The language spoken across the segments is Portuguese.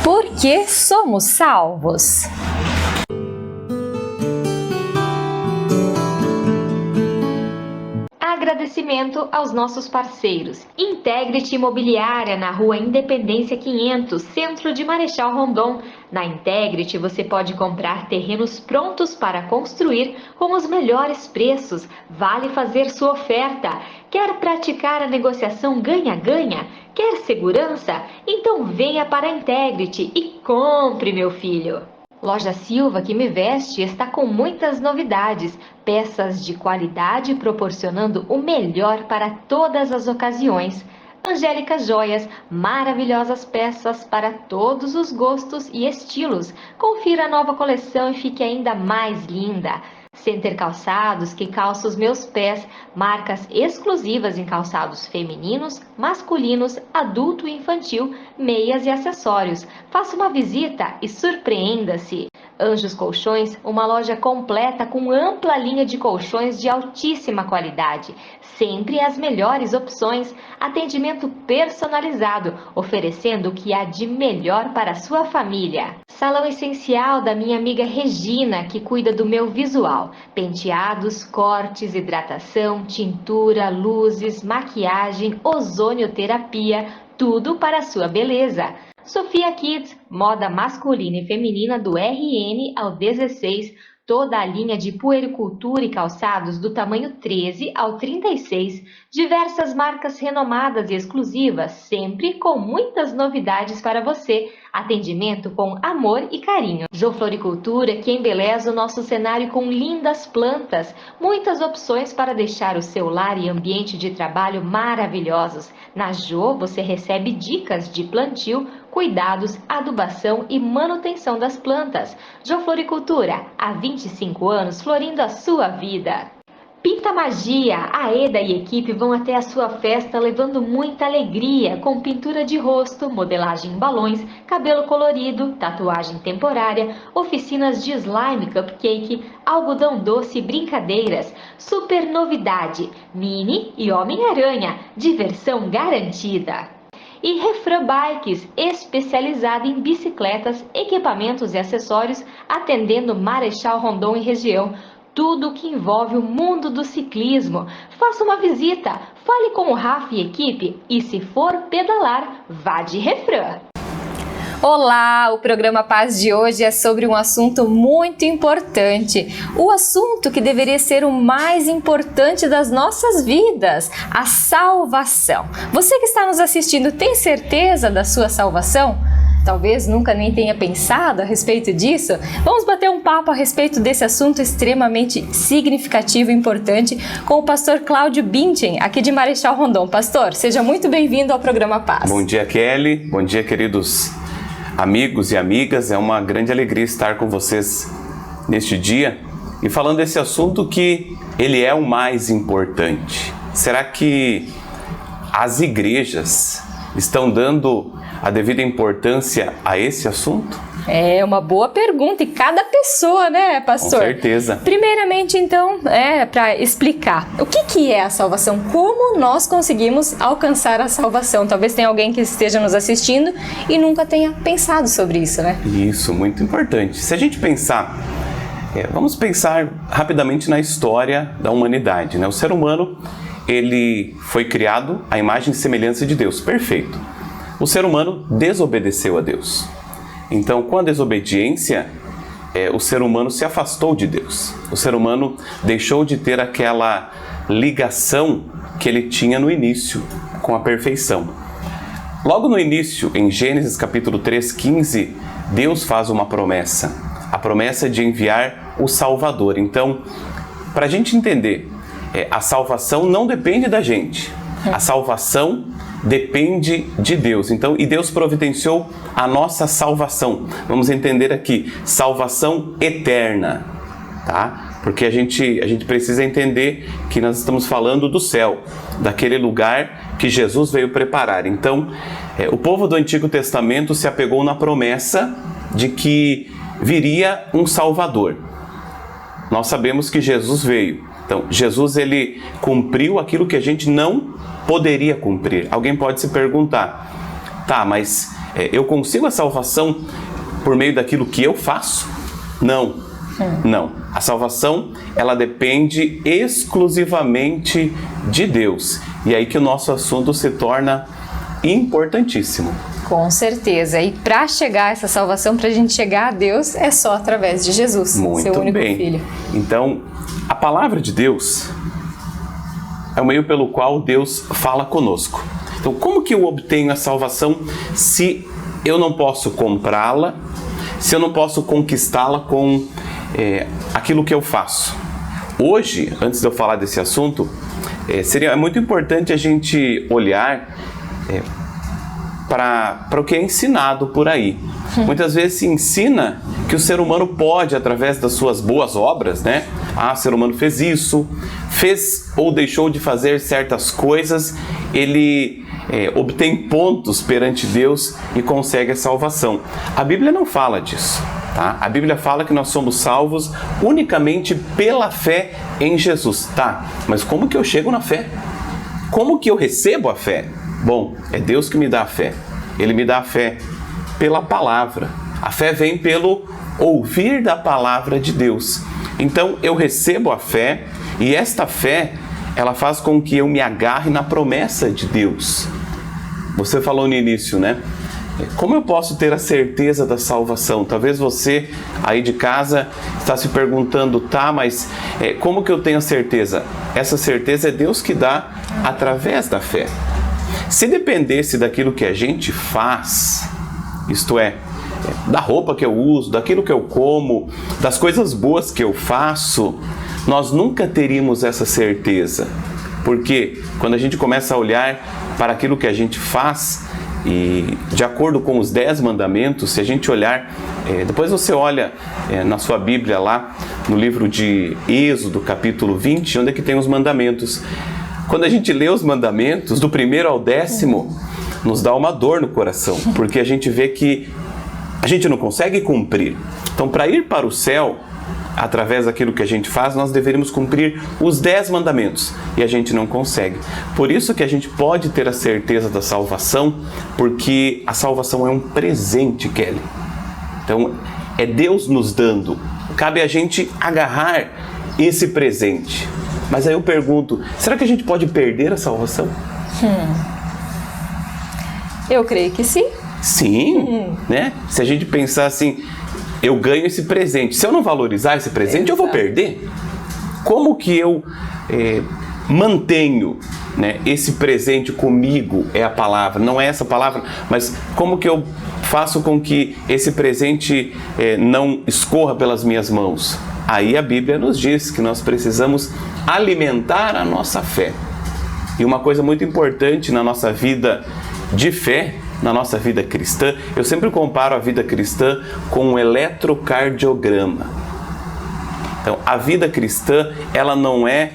Porque somos salvos. Agradecimento aos nossos parceiros. Integrity Imobiliária, na Rua Independência 500, centro de Marechal Rondon. Na Integrity você pode comprar terrenos prontos para construir com os melhores preços. Vale fazer sua oferta. Quer praticar a negociação ganha-ganha? Quer segurança? Então venha para a Integrity e compre, meu filho! Loja Silva que me veste está com muitas novidades, peças de qualidade proporcionando o melhor para todas as ocasiões. Angélica Joias, maravilhosas peças para todos os gostos e estilos. Confira a nova coleção e fique ainda mais linda. Center Calçados, que calça os meus pés, marcas exclusivas em calçados femininos, masculinos, adulto e infantil, meias e acessórios. Faça uma visita e surpreenda-se. Anjos Colchões, uma loja completa com ampla linha de colchões de altíssima qualidade. Sempre as melhores opções, atendimento personalizado, oferecendo o que há de melhor para a sua família. Salão Essencial da minha amiga Regina, que cuida do meu visual. Penteados, cortes, hidratação, tintura, luzes, maquiagem, ozonioterapia, tudo para a sua beleza. Sofia Kids, moda masculina e feminina do RN ao 16, toda a linha de puericultura e calçados do tamanho 13 ao 36, diversas marcas renomadas e exclusivas, sempre com muitas novidades para você. Atendimento com amor e carinho. Jô Floricultura, que embeleza o nosso cenário com lindas plantas. Muitas opções para deixar o seu lar e ambiente de trabalho maravilhosos. Na Jô, você recebe dicas de plantio, cuidados, adubação e manutenção das plantas. Jô Floricultura, há 25 anos florindo a sua vida. Pinta Magia, a Eda e equipe vão até a sua festa levando muita alegria, com pintura de rosto, modelagem em balões, cabelo colorido, tatuagem temporária, oficinas de slime, cupcake, algodão doce e brincadeiras. Super novidade, Mini e Homem-Aranha, diversão garantida. E Refran Bikes, especializada em bicicletas, equipamentos e acessórios, atendendo Marechal Rondon e região. Tudo que envolve o mundo do ciclismo. Faça uma visita, fale com o Rafa e equipe e, se for pedalar, vá de Refran. Olá, o programa Paz de hoje é sobre um assunto muito importante. O assunto que deveria ser o mais importante das nossas vidas, a salvação. Você que está nos assistindo tem certeza da sua salvação? Talvez nunca nem tenha pensado a respeito disso. Vamos bater um papo a respeito desse assunto extremamente significativo e importante com o pastor Cláudio Binchen, aqui de Marechal Rondon. Pastor, seja muito bem-vindo ao programa Paz. Bom dia, Kelly. Bom dia, queridos amigos e amigas. É uma grande alegria estar com vocês neste dia e falando desse assunto que ele é o mais importante. Será que as igrejas estão dando a devida importância a esse assunto? É uma boa pergunta, e cada pessoa, né, pastor? Com certeza. Primeiramente, então, para explicar, o que é a salvação? Como nós conseguimos alcançar a salvação? Talvez tenha alguém que esteja nos assistindo e nunca tenha pensado sobre isso, né? Isso, muito importante. Se a gente pensar, vamos pensar rapidamente na história da humanidade, né? O ser humano, ele foi criado à imagem e semelhança de Deus, perfeito. O ser humano desobedeceu a Deus. Então, com a desobediência, o ser humano se afastou de Deus. O ser humano deixou de ter aquela ligação que ele tinha no início com a perfeição. Logo no início, em Gênesis capítulo 3:15, Deus faz uma promessa. A promessa de enviar o Salvador. Então, para a gente entender, a salvação não depende da gente. A salvação depende de Deus. Então, e Deus providenciou a nossa salvação. Vamos entender aqui, salvação eterna, tá? Porque a gente precisa entender que nós estamos falando do céu, daquele lugar que Jesus veio preparar. Então, o povo do Antigo Testamento se apegou na promessa de que viria um Salvador. Nós sabemos que Jesus veio. Então, Jesus, ele cumpriu aquilo que a gente não poderia cumprir. Alguém pode se perguntar, tá, mas eu consigo a salvação por meio daquilo que eu faço? Não. Não. A salvação, ela depende exclusivamente de Deus. E é aí que o nosso assunto se torna importantíssimo. Com certeza. E para chegar a essa salvação, para a gente chegar a Deus, é só através de Jesus, Muito seu único bem. Filho. Então, a palavra de Deus é o meio pelo qual Deus fala conosco. Então, como que eu obtenho a salvação se eu não posso comprá-la, se eu não posso conquistá-la com aquilo que eu faço? Hoje, antes de eu falar desse assunto, seria muito importante a gente olhar para o que é ensinado por aí. Muitas vezes se ensina que o ser humano pode, através das suas boas obras, né? O ser humano fez isso, fez ou deixou de fazer certas coisas, ele obtém pontos perante Deus e consegue a salvação. A Bíblia não fala disso, tá? A Bíblia fala que nós somos salvos unicamente pela fé em Jesus, tá? Mas como que eu chego na fé? Como que eu recebo a fé? Bom, é Deus que me dá a fé. Ele me dá a fé pela palavra. A fé vem pelo ouvir da palavra de Deus. Então, eu recebo a fé e esta fé, ela faz com que eu me agarre na promessa de Deus. Você falou no início, né? Como eu posso ter a certeza da salvação? Talvez você aí de casa está se perguntando, tá, mas como que eu tenho a certeza? Essa certeza é Deus que dá através da fé. Se dependesse daquilo que a gente faz, isto é, da roupa que eu uso, daquilo que eu como, das coisas boas que eu faço, nós nunca teríamos essa certeza. Porque quando a gente começa a olhar para aquilo que a gente faz, e de acordo com os 10 mandamentos, se a gente olhar, depois você olha na sua Bíblia lá, no livro de Êxodo, capítulo 20, onde é que tem os mandamentos. Quando a gente lê os mandamentos, do 1º ao 10º, nos dá uma dor no coração, porque a gente vê que a gente não consegue cumprir. Então, para ir para o céu, através daquilo que a gente faz, nós deveríamos cumprir os 10 mandamentos, e a gente não consegue. Por isso que a gente pode ter a certeza da salvação, porque a salvação é um presente, Kelly. Então, é Deus nos dando. Cabe a gente agarrar esse presente. Mas aí eu pergunto, será que a gente pode perder a salvação? Eu creio que sim. Sim, né? Se a gente pensar assim, eu ganho esse presente. Se eu não valorizar esse presente, eu vou perder. Como que eu mantenho, né, esse presente comigo? É a palavra, não é essa palavra, mas como que eu faço com que esse presente não escorra pelas minhas mãos? Aí a Bíblia nos diz que nós precisamos alimentar a nossa fé. E uma coisa muito importante na nossa vida de fé, na nossa vida cristã, eu sempre comparo a vida cristã com um eletrocardiograma. Então, a vida cristã, ela não é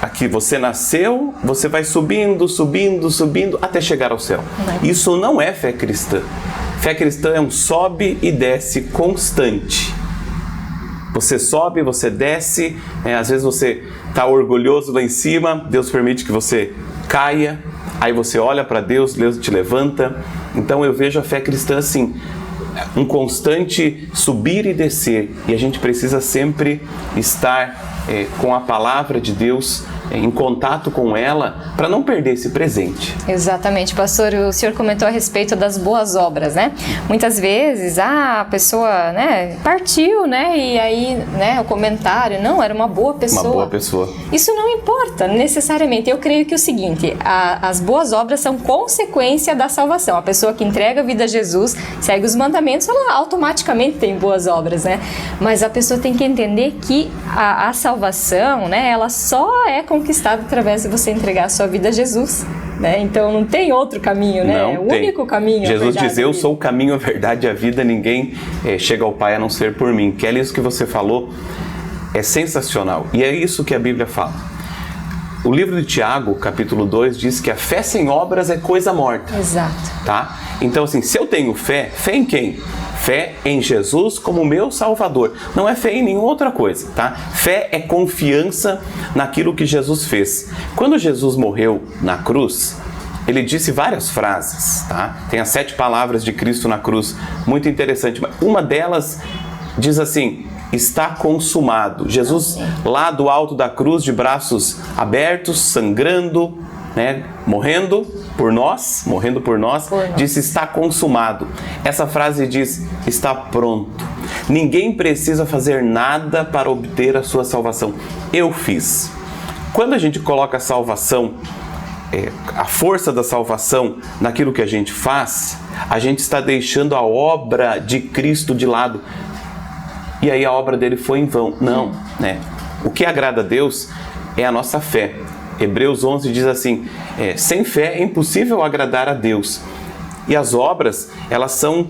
aqui, você nasceu, você vai subindo, subindo, subindo, até chegar ao céu. Isso não é fé cristã. Fé cristã é um sobe e desce constante. Você sobe, você desce, às vezes você está orgulhoso lá em cima, Deus permite que você caia, aí você olha para Deus, Deus te levanta. Então eu vejo a fé cristã assim, um constante subir e descer, e a gente precisa sempre estar com a palavra de Deus, em contato com ela, para não perder esse presente. Exatamente, pastor, o senhor comentou a respeito das boas obras, né? Muitas vezes, a pessoa, né, partiu, né, e aí, né, o comentário, não, era uma boa pessoa. Uma boa pessoa. Isso não importa, necessariamente. Eu creio que é o seguinte, as boas obras são consequência da salvação. A pessoa que entrega a vida a Jesus, segue os mandamentos, ela automaticamente tem boas obras, né? Mas a pessoa tem que entender que a salvação, né, ela só é conquistada através de você entregar a sua vida a Jesus, né? Então não tem outro caminho, né? Não é o tem. único caminho. Jesus diz, eu sou o caminho, a verdade e a vida, ninguém chega ao Pai a não ser por mim. Kelly, isso que você falou é sensacional, e é isso que a Bíblia fala. O livro de Tiago, capítulo 2, diz que a fé sem obras é coisa morta. Exato. Tá? Então, assim, se eu tenho fé, fé em quem? Fé em Jesus como meu Salvador. Não é fé em nenhuma outra coisa, tá? Fé é confiança naquilo que Jesus fez. Quando Jesus morreu na cruz, ele disse várias frases, tá? Tem as 7 palavras de Cristo na cruz, muito interessante. Uma delas diz assim: está consumado. Jesus, lá do alto da cruz, de braços abertos, sangrando, né? morrendo por nós, disse: está consumado. Essa frase diz: está pronto. Ninguém precisa fazer nada para obter a sua salvação. Eu fiz. Quando a gente coloca a salvação, a força da salvação naquilo que a gente faz, a gente está deixando a obra de Cristo de lado. E aí a obra dele foi em vão. Não, né? O que agrada a Deus é a nossa fé. Hebreus 11 diz assim: sem fé é impossível agradar a Deus. E as obras, elas são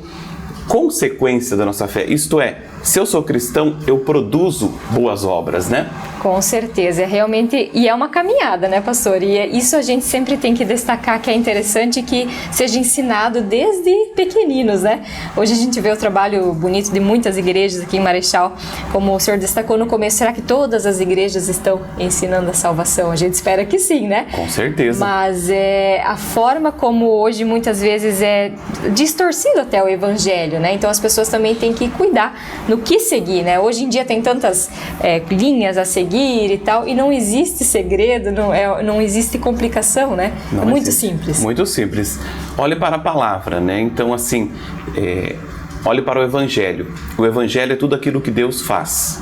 consequência da nossa fé. Isto é, se eu sou cristão, eu produzo boas obras, né? Com certeza, realmente, e é uma caminhada, né, pastor? E isso a gente sempre tem que destacar, que é interessante que seja ensinado desde pequeninos, né? Hoje a gente vê o trabalho bonito de muitas igrejas aqui em Marechal, como o senhor destacou no começo. Será que todas as igrejas estão ensinando a salvação? A gente espera que sim, né? Com certeza. Mas a forma como hoje muitas vezes é distorcido até o evangelho, né? Então as pessoas também têm que cuidar no que seguir, né? Hoje em dia tem tantas linhas a seguir e tal, e não existe segredo, não existe complicação, né? Não é muito existe. simples. Muito simples. Olhe para a palavra, né? Então, assim, olhe para o Evangelho. O Evangelho é tudo aquilo que Deus faz.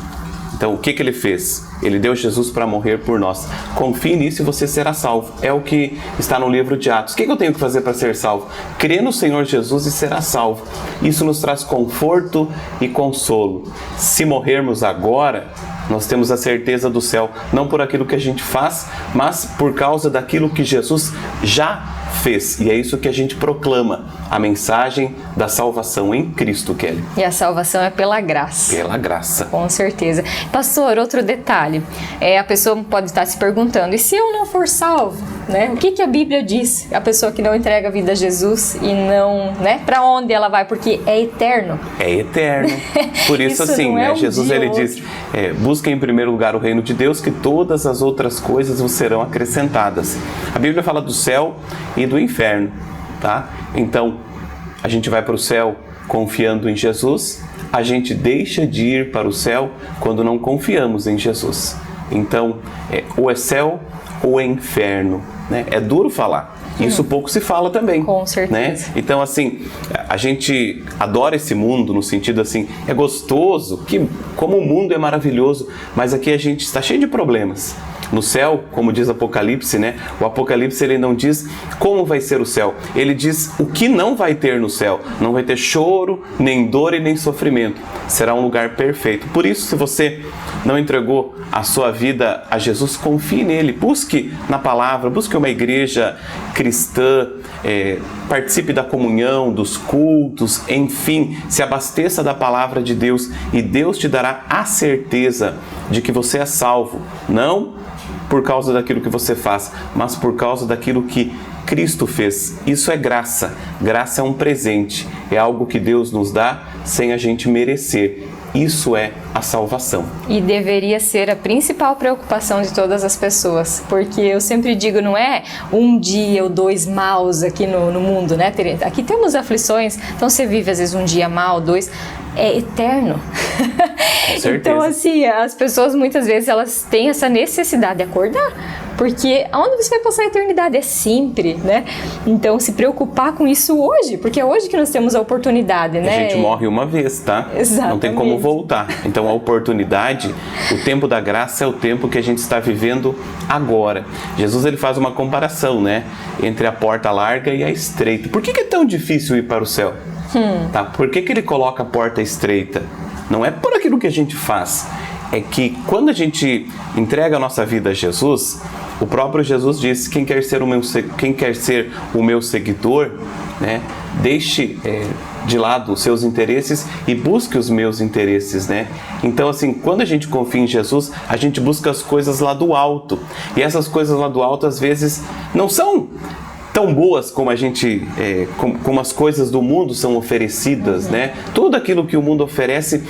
Então, o que ele fez? Ele deu Jesus para morrer por nós. Confie nisso e você será salvo. É o que está no livro de Atos. O que eu tenho que fazer para ser salvo? Crê no Senhor Jesus e será salvo. Isso nos traz conforto e consolo. Se morrermos agora, nós temos a certeza do céu, não por aquilo que a gente faz, mas por causa daquilo que Jesus já fez. E é isso que a gente proclama, a mensagem da salvação em Cristo, Kelly. E a salvação é pela graça. Pela graça. Com certeza. Pastor, outro detalhe. A pessoa pode estar se perguntando: e se eu não for salvo? Né? O que a Bíblia diz? A pessoa que não entrega a vida a Jesus e não... né? Para onde ela vai? Porque é eterno. É eterno. Por isso assim, né? Jesus ele diz: busquem em primeiro lugar o reino de Deus, que todas as outras coisas vos serão acrescentadas. A Bíblia fala do céu e do inferno, tá? Então, a gente vai para o céu confiando em Jesus, a gente deixa de ir para o céu quando não confiamos em Jesus. Então, ou é céu ou é inferno, né? É duro falar. Isso pouco se fala também. Com certeza. Né? Então, assim, a gente adora esse mundo no sentido assim, é gostoso, como o mundo é maravilhoso, mas aqui a gente está cheio de problemas. No céu, como diz Apocalipse, né? O Apocalipse ele não diz como vai ser o céu, ele diz o que não vai ter no céu. Não vai ter choro, nem dor e nem sofrimento. Será um lugar perfeito. Por isso, se você não entregou a sua vida a Jesus, confie nele. Busque na palavra, busque uma igreja cristã, participe da comunhão, dos cultos, enfim, se abasteça da palavra de Deus e Deus te dará a certeza de que você é salvo. Não por causa daquilo que você faz, mas por causa daquilo que Cristo fez. Isso é graça. Graça é um presente, é algo que Deus nos dá sem a gente merecer. Isso é a salvação. E deveria ser a principal preocupação de todas as pessoas, porque eu sempre digo, não é um dia ou dois maus aqui no mundo, né? Aqui temos aflições, então você vive às vezes um dia mal, dois, é eterno. Com certeza. Então, assim, as pessoas muitas vezes elas têm essa necessidade de acordar, porque aonde você vai passar a eternidade? É sempre, né? Então, se preocupar com isso hoje, porque é hoje que nós temos a oportunidade, né? A gente morre uma vez, tá? Exatamente. Não tem como voltar. Então, a oportunidade, o tempo da graça é o tempo que a gente está vivendo agora. Jesus, ele faz uma comparação, né? Entre a porta larga e a estreita. Por que é tão difícil ir para o céu? Tá? Por que ele coloca a porta estreita? Não é por aquilo que a gente faz. É que quando a gente entrega a nossa vida a Jesus, o próprio Jesus disse: quem quer ser o meu seguidor, né, deixe de lado os seus interesses e busque os meus interesses, né? Então, assim, quando a gente confia em Jesus, a gente busca as coisas lá do alto. E essas coisas lá do alto, às vezes, não são tão boas como a gente, como as coisas do mundo são oferecidas, né? Tudo aquilo que o mundo oferece,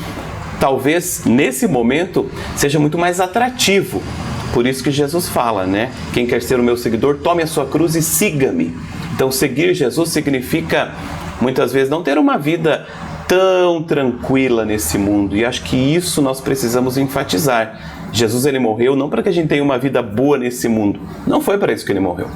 talvez nesse momento seja muito mais atrativo Por isso que Jesus fala, né? Quem quer ser o meu seguidor, tome a sua cruz e siga-me. Então, seguir Jesus significa, muitas vezes, não ter uma vida tão tranquila nesse mundo. E acho que isso nós precisamos enfatizar. Jesus, ele morreu não para que a gente tenha uma vida boa nesse mundo. Não foi para isso que ele morreu,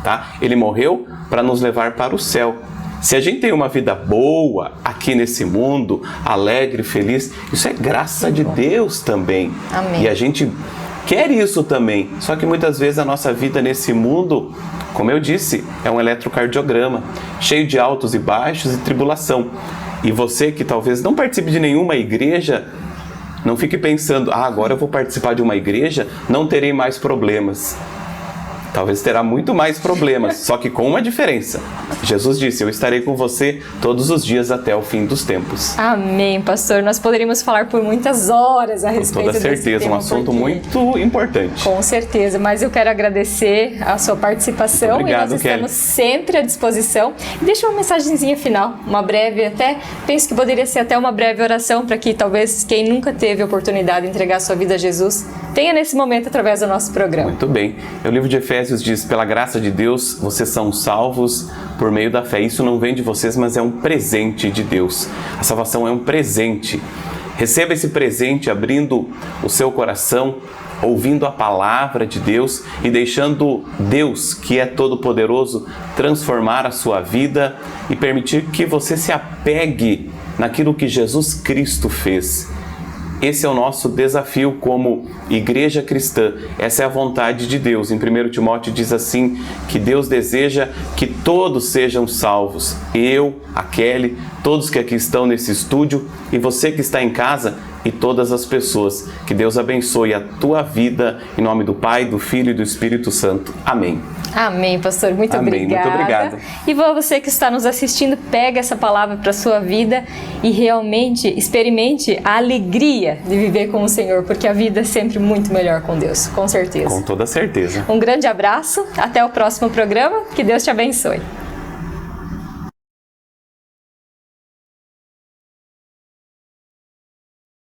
tá? Ele morreu para nos levar para o céu. Se a gente tem uma vida boa aqui nesse mundo, alegre, feliz, isso é graça de Deus também. Amém. E a gente quer isso também. Só que muitas vezes a nossa vida nesse mundo, como eu disse, é um eletrocardiograma, cheio de altos e baixos e tribulação. E você que talvez não participe de nenhuma igreja, não fique pensando, agora eu vou participar de uma igreja, não terei mais problemas. Talvez terá muito mais problemas, só que com uma diferença. Jesus disse, eu estarei com você todos os dias até o fim dos tempos. Amém, pastor. Nós poderíamos falar por muitas horas a respeito desse tema. Com toda certeza, um assunto muito importante. Com certeza, mas eu quero agradecer a sua participação. Muito obrigado, e nós estamos sempre à disposição. E deixa uma mensagenzinha final, uma breve até, penso que poderia ser até uma breve oração para que talvez quem nunca teve a oportunidade de entregar sua vida a Jesus tenha nesse momento através do nosso programa. Muito bem. O livro de Efésios diz, pela graça de Deus, vocês são salvos por meio da fé. Isso não vem de vocês, mas é um presente de Deus. A salvação é um presente. Receba esse presente abrindo o seu coração, ouvindo a palavra de Deus e deixando Deus, que é todo-poderoso, transformar a sua vida e permitir que você se apegue naquilo que Jesus Cristo fez. Esse é o nosso desafio como igreja cristã. Essa é a vontade de Deus. Em 1 Timóteo diz assim, que Deus deseja que todos sejam salvos. Eu, a Kelly, todos que aqui estão nesse estúdio e você que está em casa e todas as pessoas. Que Deus abençoe a tua vida em nome do Pai, do Filho e do Espírito Santo. Amém. Amém, pastor. Muito obrigada. Muito obrigado. E você que está nos assistindo, pega essa palavra para a sua vida e realmente experimente a alegria de viver com o Senhor, porque a vida é sempre muito melhor com Deus, com certeza. Com toda certeza. Um grande abraço, até o próximo programa, que Deus te abençoe.